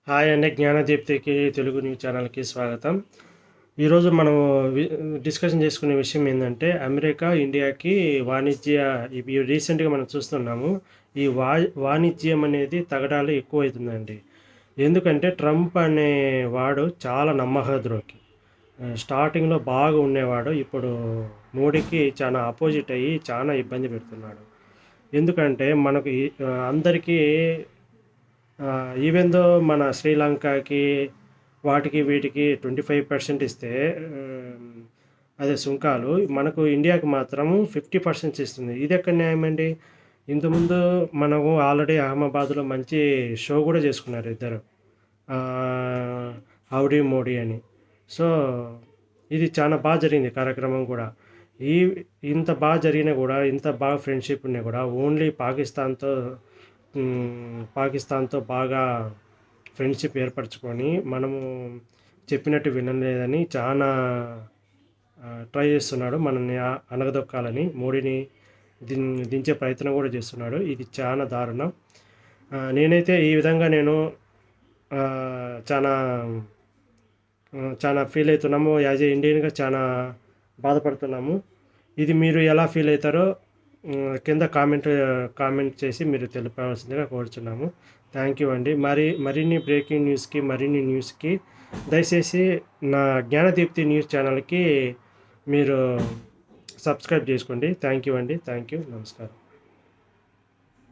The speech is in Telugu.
హాయ్ అండి. జ్ఞానదీప్తికి తెలుగు న్యూస్ ఛానల్‌కి స్వాగతం. ఈరోజు మనము డిస్కషన్ చేసుకునే విషయం ఏందంటే, అమెరికా, ఇండియాకి వాణిజ్య ఇవి రీసెంట్‌గా మనం చూస్తున్నాము. ఈ వాణిజ్యం అనేది తగడాలు ఎక్కువైతుందండి. ఎందుకంటే, ట్రంప్ అనే వాడు చాలా నమ్మకద్రోహి. స్టార్టింగ్‌లో బాగా ఉండేవాడు. ఇప్పుడు మోడీకి చాలా అపోజిట్ అయ్యి చాలా ఇబ్బంది పెడుతున్నాడు. ఎందుకంటే, మనకు అందరికీ ఈవెన్ దో మన శ్రీలంకకి వాటికి వీటికి 25% ఇస్తే అదే సుంకాలు మనకు ఇండియాకి మాత్రం 50% ఇస్తుంది. ఇది ఎక్కడ న్యాయం అండి? ఇంతకుముందు మనము ఆల్రెడీ అహ్మదాబాద్‌లో మంచి షో కూడా చేసుకున్నారు ఇద్దరు. హౌడీ మోడీ అని. సో, ఇది చాలా బాగా జరిగింది కార్యక్రమం కూడా. ఈ ఇంత బాగా జరిగినా కూడా, ఇంత బాగా ఫ్రెండ్‌షిప్ ఉన్నా కూడా ఓన్లీ పాకిస్తాన్‌తో బాగా ఫ్రెండ్‌షిప్ ఏర్పరచుకొని మనము చెప్పినట్టు వినలేదని చాలా ట్రై చేస్తున్నాడు. మనల్ని అణగదొక్కాలని మోడీని దించే ప్రయత్నం కూడా చేస్తున్నాడు. ఇది చాలా దారుణం. నేనైతే ఈ విధంగా నేను చాలా చాలా ఫీల్ అవుతున్నాము. యాజ్ ఏ ఇండియన్‌గా చాలా బాధపడుతున్నాము. ఇది మీరు ఎలా ఫీల్ అవుతారో కింద కామెంట్ చేసి మీరు తెలిపవలసిందిగా కోరుచున్నాము. థ్యాంక్ యూ అండి. మరిన్ని బ్రేకింగ్ న్యూస్‌కి, మరిన్ని న్యూస్‌కి దయచేసి నా జ్ఞానదీప్తి న్యూస్ ఛానల్‌కి మీరు సబ్స్క్రైబ్ చేసుకోండి. థ్యాంక్ యూ అండి. Thank you. నమస్కారం.